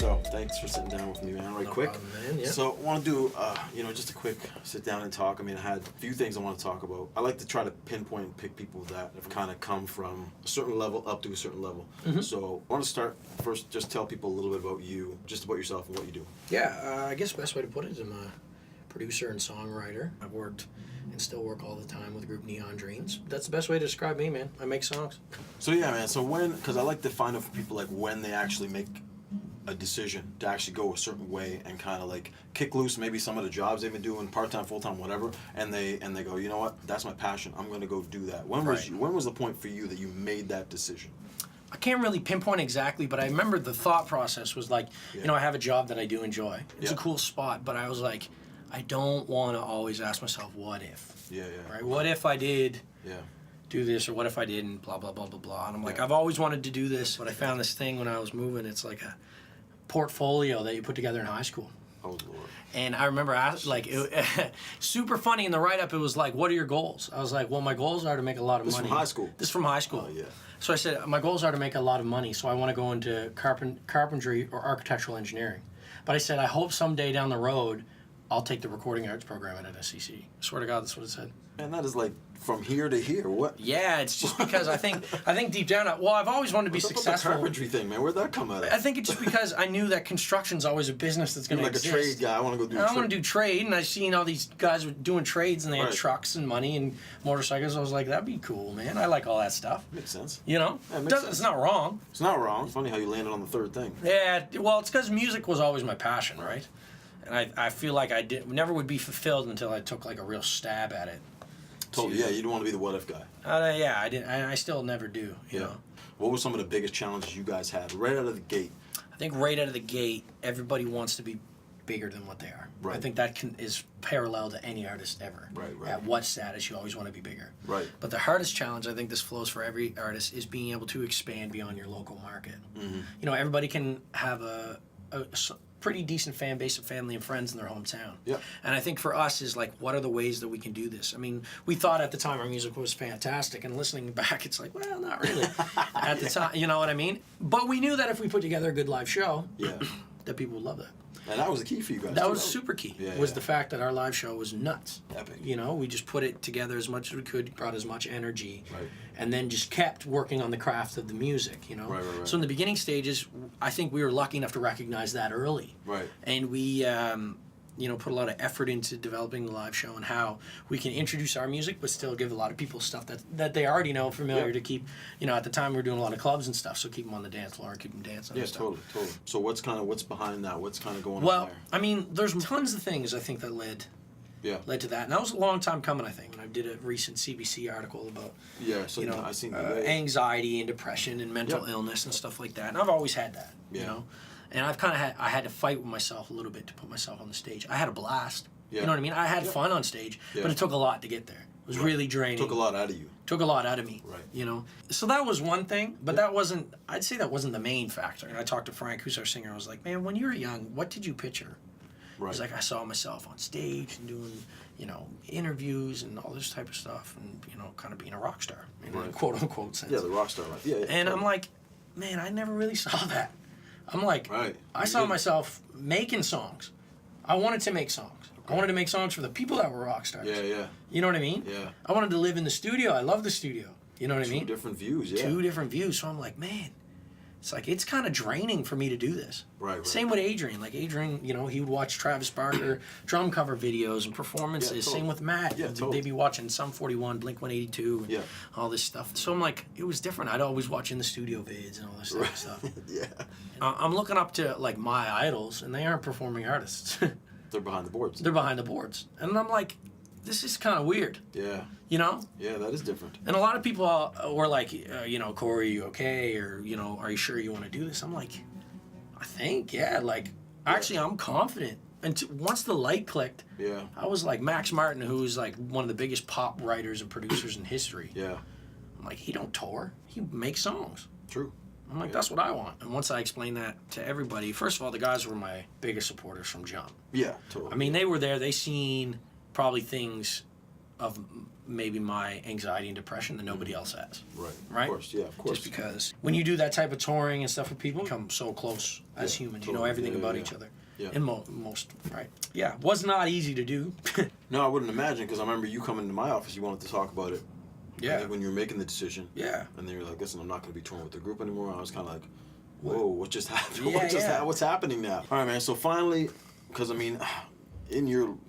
So thanks for sitting down with me, man. Right, No quick. problem, man. Yeah. So I want to do, just a quick sit down and talk. I mean, I had a few things I want to talk about. I like to try to pinpoint and pick people that have kind of come from a certain level up to a certain level. Mm-hmm. So I want to start first, just tell people a little bit about you, just about yourself and what you do. Yeah, I guess the best way to put it is I'm a producer and songwriter. I've worked and still work all the time with the group Neon Dreams. That's the best way to describe me, man. I make songs. So yeah, man. So because I like to find out for people like when they actually make a decision to actually go a certain way and kind of like kick loose maybe some of the jobs they've been doing, part-time, full-time, whatever, and they go, you know what, that's my passion, I'm going to go do that. When was the point for you that you made that decision? I can't really pinpoint exactly, but I remember the thought process was like, I have a job that I do enjoy. It's a cool spot, but I was like, I don't want to always ask myself, what if? Yeah. Right? What if I did do this, or what if I didn't, blah, blah, blah, blah, blah. And I'm like, I've always wanted to do this, but I found this thing when I was moving. It's like a portfolio that you put together in high school. Oh, Lord. And I remember, super funny in the write-up, it was like, what are your goals? I was like, well, my goals are to make a lot of money. This from high school? This from high school. Oh, yeah. So I said, my goals are to make a lot of money, so I want to go into carpentry or architectural engineering. But I said, I hope someday down the road, I'll take the recording arts program at SEC. I swear to God, that's what it said. And that is like from here to here. What? Yeah, it's just because I think deep down, I've always wanted to be successful. The carpentry thing, man. Where'd that come out of? I think it's just because I knew that construction's always a business that's going to exist. Like a trade guy, I want to go do trade. I want to do trade, and I've seen all these guys doing trades, and they had trucks and money and motorcycles. I was like, that'd be cool, man. I like all that stuff. Makes sense. You know? Yeah, makes sense. It's not wrong. It's not wrong. It's funny how you landed on the third thing. Yeah, well, it's because music was always my passion, right? And I feel like I never would be fulfilled until I took like a real stab at it. Totally, yeah. You don't want to be the what if guy. Yeah, I didn't. I still never do. You know. What were some of the biggest challenges you guys had right out of the gate? I think right out of the gate, everybody wants to be bigger than what they are. Right. I think that is parallel to any artist ever. Right. At what status you always want to be bigger. Right. But the hardest challenge, I think this flows for every artist, is being able to expand beyond your local market. Mm-hmm. Everybody can have a pretty decent fan base of family and friends in their hometown. Yeah. And I think for us is like, what are the ways that we can do this? I mean, we thought at the time our music was fantastic, and listening back, it's like, well, not really. At the time, you know what I mean? But we knew that if we put together a good live show, that people would love that. And that was the key for you guys. That was super key. The fact that our live show was nuts. Epic. We just put it together as much as we could, brought as much energy, right. and then just kept working on the craft of the music. Right. So in the beginning stages, I think we were lucky enough to recognize that early. Right. And we, put a lot of effort into developing the live show and how we can introduce our music, but still give a lot of people stuff that they already know, familiar to keep. At the time we were doing a lot of clubs and stuff, so keep them on the dance floor and keep them dancing. Yeah, totally. So what's behind that? What's kind of going on Well, there? I mean, there's tons of things I think that led to that, and that was a long time coming. I think when I did a recent CBC article about I seen that. Anxiety and depression and mental illness and stuff like that, and I've always had that. And I've kind of had to fight with myself a little bit to put myself on the stage. I had a blast. You know what I mean? I had fun on stage, but it took a lot to get there. It was really draining. Took a lot out of you. Took a lot out of me. Right. So that was one thing, but I'd say that wasn't the main factor. And I talked to Frank, who's our singer. I was like, man, when you were young, what did you picture? Right. He's like, I saw myself on stage and doing, interviews and all this type of stuff, and kind of being a rock star in a quote unquote sense. Yeah, the rock star life. Yeah. And I'm like, man, I never really saw that. I'm like, I saw myself making songs. I wanted to make songs. I wanted to make songs for the people that were rock stars. Yeah. You know what I mean? Yeah. I wanted to live in the studio. I love the studio. You know what I mean? Two different views. Two different views. So I'm like, man, it's kind of draining for me to do this. Right. Same with Adrian. Like Adrian, he would watch Travis Barker drum cover videos and performances. Yeah, totally. Same with Matt. Yeah, totally. They'd be watching Sum 41, Blink 182, and all this stuff. So I'm like, it was different. I'd always watch in the studio vids and all this type of stuff. Yeah. I'm looking up to like my idols, and they aren't performing artists. They're behind the boards. They're behind the boards, and I'm like, this is kind of weird. Yeah. Yeah, that is different. And a lot of people were like, Corey, are you okay? Or, are you sure you want to do this? I'm like, I think, actually, I'm confident. And once the light clicked, I was like, Max Martin, who's like one of the biggest pop writers and producers in history. Yeah. I'm like, he don't tour. He makes songs. True. I'm like, that's what I want. And once I explained that to everybody, first of all, the guys were my biggest supporters from jump. Yeah, totally. I mean, they were there. They seen probably things of maybe my anxiety and depression that nobody else has. Right. Right? Of course. Yeah. Of course. Just because when you do that type of touring and stuff with people, you become so close as humans. You know totally. everything about Yeah. each other. Yeah. And most, right? Yeah, was not easy to do. No, I wouldn't imagine, because I remember you coming to my office. You wanted to talk about it. Yeah. I think when you were making the decision. Yeah. And then you're like, listen, I'm not going to be touring with the group anymore. I was kind of like, whoa, what just happened? Yeah, What's happening now? All right, man. So finally, because I mean,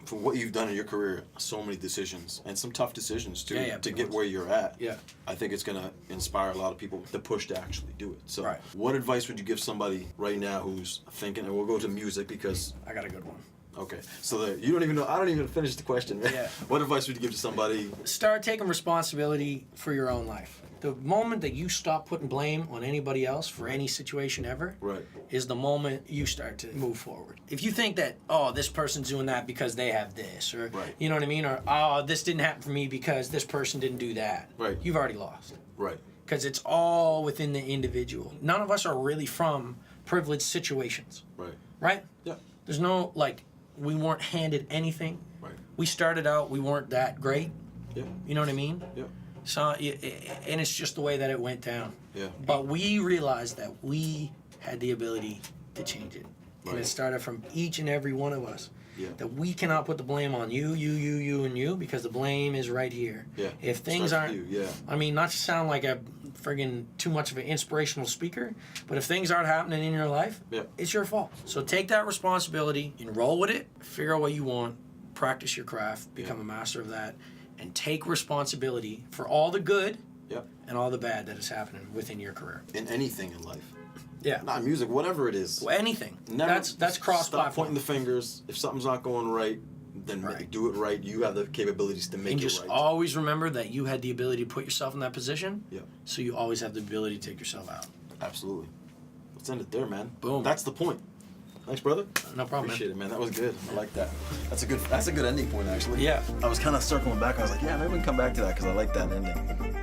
for what you've done in your career, so many decisions and some tough decisions too to get where you're at. Yeah. I think it's gonna inspire a lot of people to push to actually do it. So, Right. what advice would you give somebody right now who's thinking? And we'll go to music because. I got a good one. Okay, so you don't even know. I don't even finish the question, man. Yeah. What advice would you give to somebody? Start taking responsibility for your own life. The moment that you stop putting blame on anybody else for any situation ever Right. is the moment you start to move forward. If you think that, oh, this person's doing that because they have this, or, Right. you know what I mean? Or, oh, this didn't happen for me because this person didn't do that. Right. You've already lost. Right. Because it's all within the individual. None of us are really from privileged situations. Right. Right? Yeah. There's no, like, we weren't handed anything. Right. We started out, we weren't that great. Yeah. You know what I mean? Yeah. So, and it's just the way that it went down. Yeah. But we realized that we had the ability to change it. And Right. it started from each and every one of us. Yeah. That we cannot put the blame on you, and you, because the blame is right here. Yeah. If things Starts aren't, with you, yeah. I mean, not to sound like a friggin' too much of an inspirational speaker, but if things aren't happening in your life, Yeah. it's your fault. So take that responsibility, enroll with it, figure out what you want, practice your craft, become a master of that, and take responsibility for all the good Yep. and all the bad that is happening within your career. In anything in life. Yeah. Not music, whatever it is. Well, anything. Never That's cross Stop platform. pointing the fingers. If something's not going right, then Right. do it right. You have the capabilities to make And it just right. always remember that you had the ability to put yourself in that position. Yeah. So you always have the ability to take yourself out. Absolutely. Let's end it there, man. Boom. That's the point. Thanks, brother. No problem. Appreciate it, man. That was good. I like that. That's a good ending point, actually. Yeah. I was kind of circling back. I was like, yeah, maybe we can come back to that because I like that ending.